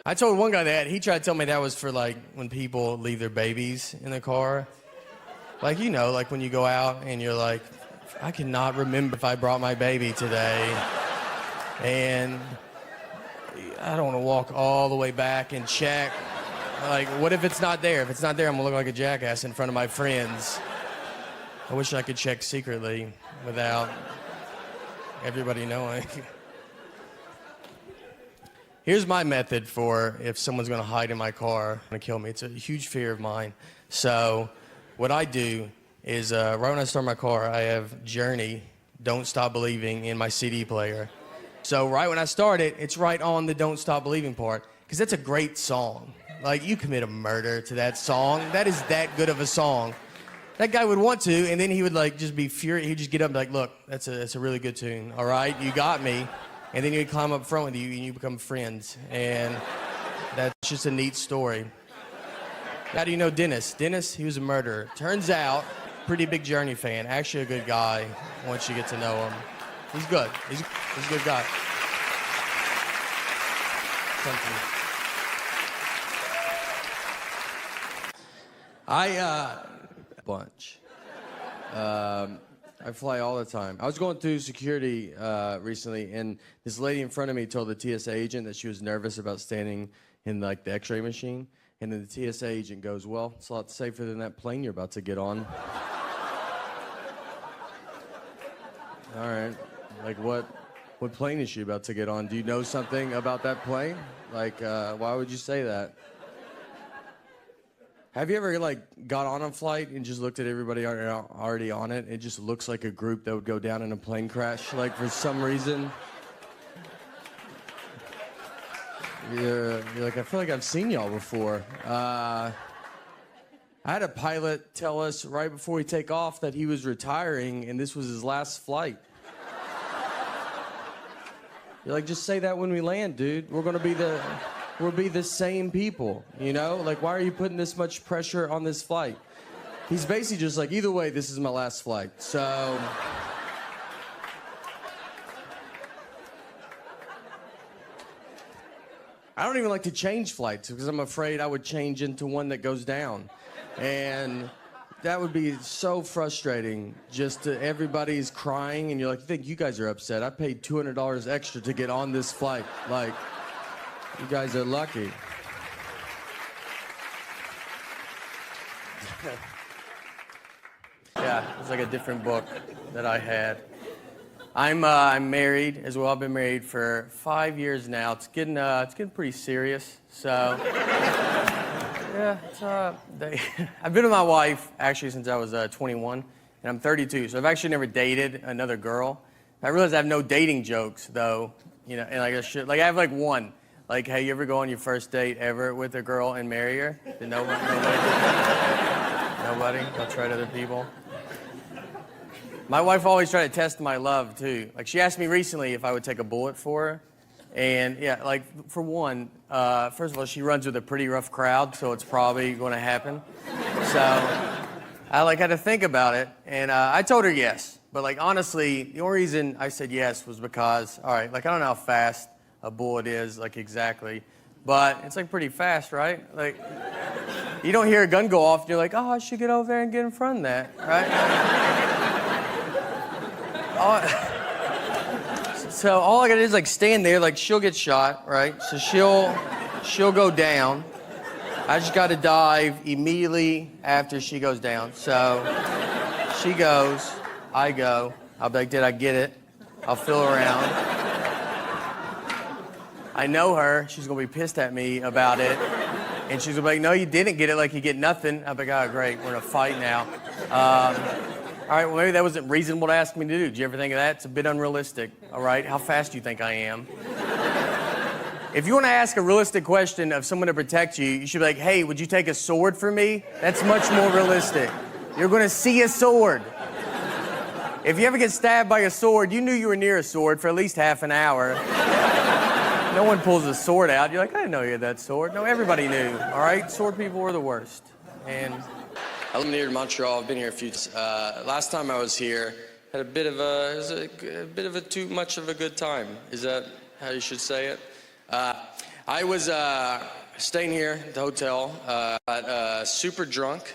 I told one guy that. He tried to tell me that was for, like, when people leave their babies in the car. Like, you know, like when you go out and you're like, I cannot remember if I brought my baby today. And I don't want to walk all the way back and check. Like, what if it's not there? If it's not there, I'm going to look like a jackass in front of my friends. I wish I could check secretly without everybody knowing. Here's my method for if someone's gonna hide in my car and kill me. It's a huge fear of mine. So what I do is right when I start my car, I have Journey, Don't Stop Believing in my CD player. So right when I start it, it's right on the Don't Stop Believing part, because that's a great song. Like, you commit a murder to that song. That is that good of a song. That guy would want to, and then he would like just be furious. He'd just get up and be like, look, that's a really good tune, all right? You got me. And then he'd climb up front with you, and you become friends. And that's just a neat story. How do you know Dennis? Dennis, he was a murderer. Turns out, pretty big Journey fan. Actually a good guy once you get to know him. He's good. He's a good guy. Thank you. Bunch. I fly all the time. I was going through security recently, and this lady in front of me told the TSA agent that she was nervous about standing in like the X-ray machine. And then the TSA agent goes, well, it's a lot safer than that plane you're about to get on. All right. Like, what plane is she about to get on? Do you know something about that plane? Like, why would you say that? Have you ever, like, got on a flight and just looked at everybody already on it? It just looks like a group that would go down in a plane crash, like, for some reason. You're like, I feel like I've seen y'all before. I had a pilot tell us right before we take off that he was retiring, and this was his last flight. You're like, just say that when we land, dude. We'll be the same people, you know? Like, why are you putting this much pressure on this flight? He's basically just like, either way, this is my last flight. So I don't even like to change flights because I'm afraid I would change into one that goes down. And that would be so frustrating. Just to, everybody's crying and you're like, I think you guys are upset. I paid $200 extra to get on this flight. Like, you guys are lucky. Yeah, it's like a different book that I had. I'm married as well. I've been married for 5 years now. It's getting pretty serious. So yeah, I've been with my wife actually since I was 21, and I'm 32. So I've actually never dated another girl. I realize I have no dating jokes though. You know, and like I have like one. Like, hey, you ever go on your first date ever with a girl and marry her? Did nobody? Nobody? Don't try to other people. My wife always tried to test my love, too. Like, she asked me recently if I would take a bullet for her. And, yeah, like, for one, first of all, she runs with a pretty rough crowd, so it's probably going to happen. So I, like, had to think about it, and I told her yes. But, like, honestly, the only reason I said yes was because, all right, like, I don't know how fast a bullet is, like, exactly. But it's, like, pretty fast, right? Like, you don't hear a gun go off, and you're like, oh, I should get over there and get in front of that, right? So all I gotta do is like stand there, like she'll get shot, right? So she'll go down. I just gotta dive immediately after she goes down. So she goes, I go. I'll be like, did I get it? I'll feel around. I know her. She's gonna be pissed at me about it. And she's gonna be like, no, you didn't get it, like you get nothing. I'll be like, oh, great, we're in a fight now. All right, well, maybe that wasn't reasonable to ask me to do. Did you ever think of that? It's a bit unrealistic, all right? How fast do you think I am? If you want to ask a realistic question of someone to protect you, you should be like, hey, would you take a sword for me? That's much more realistic. You're going to see a sword. If you ever get stabbed by a sword, you knew you were near a sword for at least half an hour. No one pulls a sword out. You're like, I didn't know you had that sword. No, everybody knew, all right? Sword people were the worst. And I live near Montreal. I've been here a few times. Last time I was here, had a bit of a too much of a good time. Is that how you should say it? I was staying here at the hotel, got super drunk,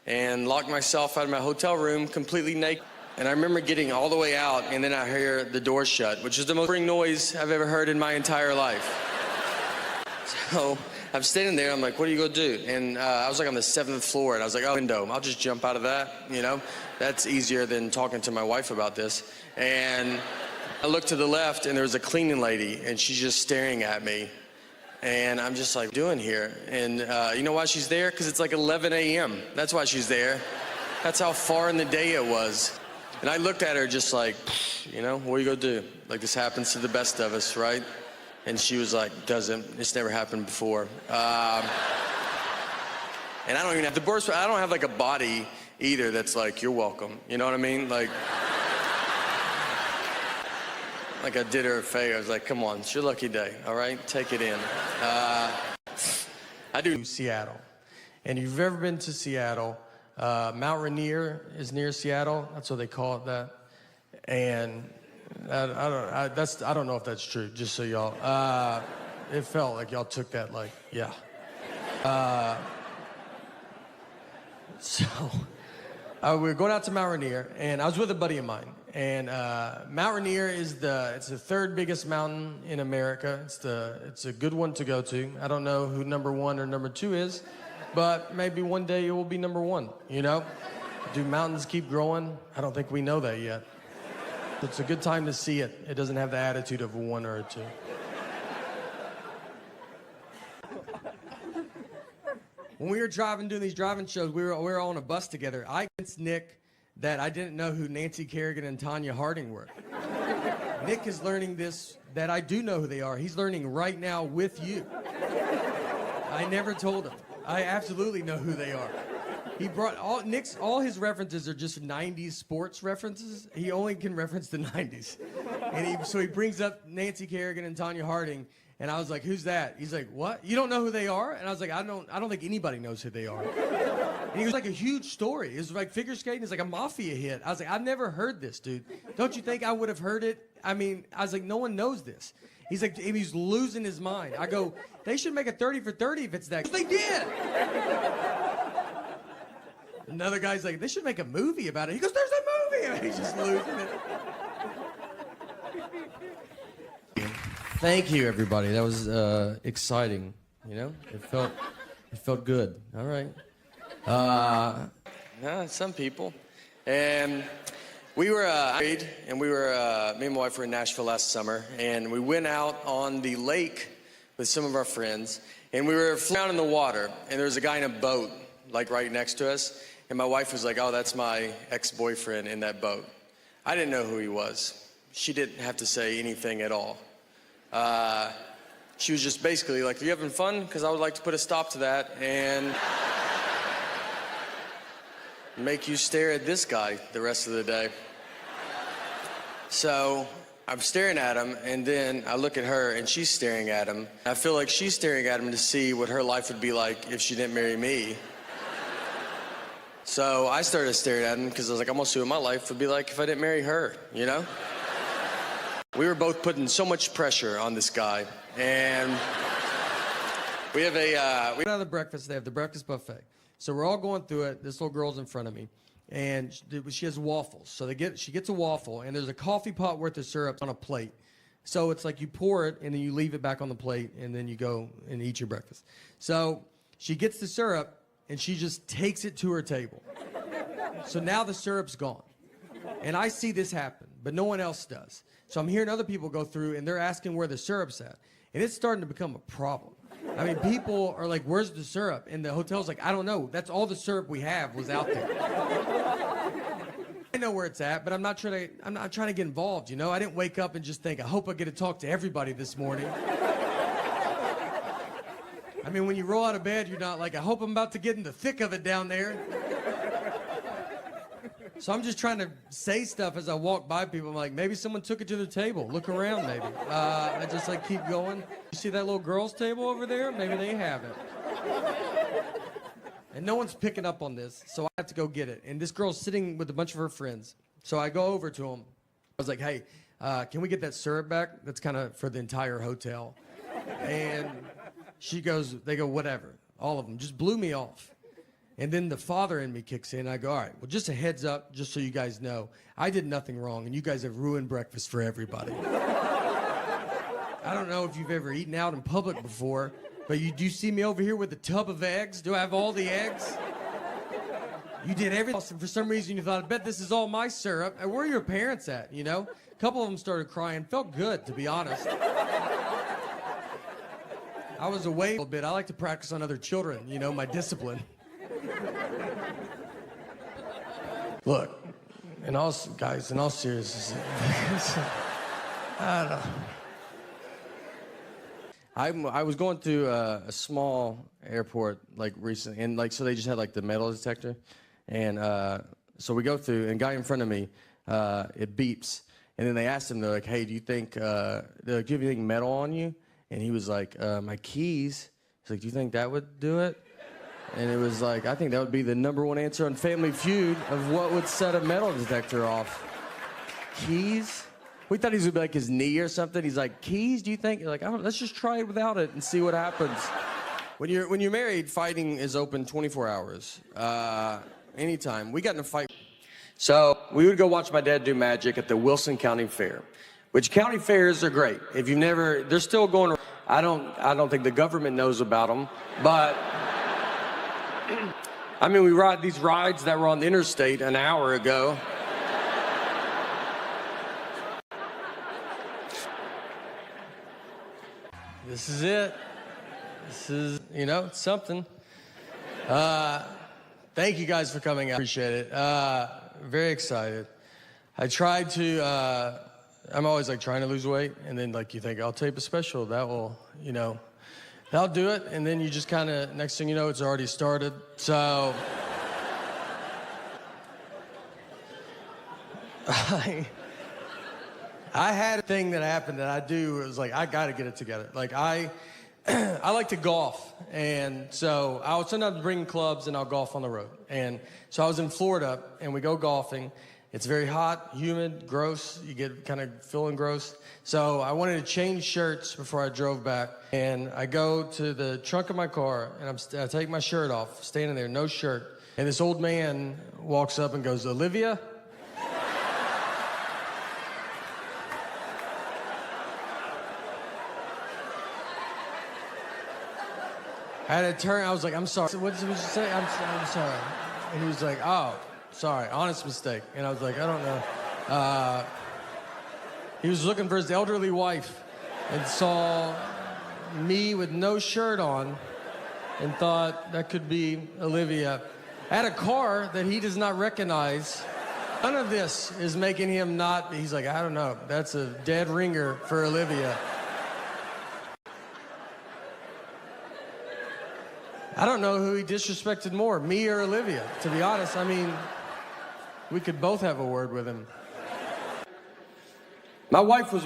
and locked myself out of my hotel room completely naked. And I remember getting all the way out, and then I hear the door shut, which is the most boring noise I've ever heard in my entire life. So I'm standing there, I'm like, what are you gonna do? And I was like on the 7th floor, and I was like, oh, window, I'll just jump out of that, you know? That's easier than talking to my wife about this. And I looked to the left, and there was a cleaning lady, and she's just staring at me. And I'm just like, doing here? And you know why she's there? Because it's like 11 a.m. That's why she's there. That's how far in the day it was. And I looked at her just like, you know, what are you gonna do? Like, this happens to the best of us, right? And she was like, doesn't. It's never happened before. And I don't even have the worst. I don't have like a body either that's like, you're welcome. You know what I mean? Like I did her a favor. I was like, come on, it's your lucky day. All right, take it in. I do Seattle, and if you've ever been to Seattle, Mount Rainier is near Seattle. That's what they call it that. And I don't know if that's true, just so y'all, it felt like y'all took that like, yeah. So we were going out to Mount Rainier, and I was with a buddy of mine. And Mount Rainier it's the 3rd biggest mountain in America. It's a good one to go to. I don't know who number 1 or number 2 is, but maybe one day it will be number 1, you know? Do mountains keep growing? I don't think we know that yet. It's a good time to see it. It doesn't have the attitude of a 1 or a 2. When we were doing these driving shows, we were all on a bus together. I convinced Nick that I didn't know who Nancy Kerrigan and Tanya Harding were. Nick is learning this, that I do know who they are. He's learning right now with you. I never told him. I absolutely know who they are. He brought all his references are just 90s sports references. He only can reference the 90s. And so he brings up Nancy Kerrigan and Tanya Harding, and I was like, who's that? He's like, what? You don't know who they are? And I was like, I don't think anybody knows who they are. And he was like, a huge story. It was like figure skating is like a mafia hit. I was like, I've never heard this, dude. Don't you think I would have heard it? I mean, I was like, no one knows this. He's like, he's losing his mind. I go, they should make a 30 for 30 if it's that. They did. Another guy's like, they should make a movie about it. He goes, there's a movie. And he's just losing it. Thank you, everybody. That was exciting. You know, it felt good. All right. Some people. And we were married, and me and my wife were in Nashville last summer, and we went out on the lake with some of our friends, and we were down in the water, and there was a guy in a boat, like right next to us, and my wife was like, oh, that's my ex-boyfriend in that boat. I didn't know who he was. She didn't have to say anything at all. She was just basically like, are you having fun? Because I would like to put a stop to that and make you stare at this guy the rest of the day. So I'm staring at him, and then I look at her, and she's staring at him. I feel like she's staring at him to see what her life would be like if she didn't marry me. So I started staring at him because I was like, I'm gonna see what my life would be like if I didn't marry her, you know? We were both putting so much pressure on this guy, and we have we went out of the breakfast. They have the breakfast buffet. So we're all going through it. This little girl's in front of me, and she has waffles. So she gets a waffle, and there's a coffee pot worth of syrup on a plate. So it's like you pour it, and then you leave it back on the plate, and then you go and eat your breakfast. So she gets the syrup, and she just takes it to her table. So now the syrup's gone. And I see this happen, but no one else does. So I'm hearing other people go through, and they're asking where the syrup's at. And it's starting to become a problem. I mean, people are like, where's the syrup? And the hotel's like, I don't know. That's all the syrup we have was out there. I know where it's at, but I'm not trying to get involved, you know? I didn't wake up and just think, I hope I get to talk to everybody this morning. I mean, when you roll out of bed, you're not like, I hope I'm about to get in the thick of it down there. So I'm just trying to say stuff as I walk by people. I'm like, maybe someone took it to their table. Look around, maybe. I just like keep going. You see that little girl's table over there? Maybe they have it. And no one's picking up on this, so I have to go get it. And this girl's sitting with a bunch of her friends. So I go over to them. I was like, hey, can we get that syrup back? That's kind of for the entire hotel. And They go, whatever. All of them just blew me off. And then the father in me kicks in. I go, all right, well, just a heads up, just so you guys know, I did nothing wrong, and you guys have ruined breakfast for everybody. I don't know if you've ever eaten out in public before, but do you see me over here with a tub of eggs? Do I have all the eggs? You did everything. And for some reason, you thought, I bet this is all my syrup. And where are your parents at, you know? A couple of them started crying. Felt good, to be honest. I was away a little bit. I like to practice on other children, you know, my discipline. Look, in all seriousness, I don't know. I was going through a small airport like recently, and like so they just had like the metal detector, and so we go through, and guy in front of me, it beeps, and then they asked him, they're like, "Hey, do you think they're like, do you have anything metal on you?" And he was like, "My keys." He's like, "Do you think that would do it?" And it was like, I think that would be the #1 answer on Family Feud of what would set a metal detector off. Keys? We thought he was gonna be like his knee or something. He's like, keys, do you think? You're like, let's just try it without it and see what happens. When you're married, fighting is open 24 hours. Anytime. We got in a fight. So we would go watch my dad do magic at the Wilson County Fair, which county fairs are great. If you've never, they're still going around. I don't think the government knows about them, but I mean, we ride these rides that were on the interstate an hour ago. This is it. This is, you know, it's something. Thank you guys for coming out. Appreciate it. Very excited. I tried to, I'm always like trying to lose weight, and then like you think, I'll tape a special, that will, you know, that'll do it, and then you just kind of, next thing you know, it's already started. So, I had a thing that happened that I do. It was like, I got to get it together. Like, I like to golf, and so I would sometimes bring clubs, and I'll golf on the road. And so I was in Florida, and we go golfing. It's very hot, humid, gross. You get kind of feeling gross. So I wanted to change shirts before I drove back. And I go to the trunk of my car, and I take my shirt off, standing there, no shirt. And this old man walks up and goes, "Olivia?" I had to turn. I was like, "I'm sorry." What did you say? I'm sorry. And he was like, "Oh, sorry, honest mistake." And I was like, "I don't know." He was looking for his elderly wife and saw me with no shirt on and thought that could be Olivia. I had a car that he does not recognize. None of this is making him not. He's like, "I don't know. That's a dead ringer for Olivia." I don't know who he disrespected more, me or Olivia, to be honest. I mean, we could both have a word with him. My wife was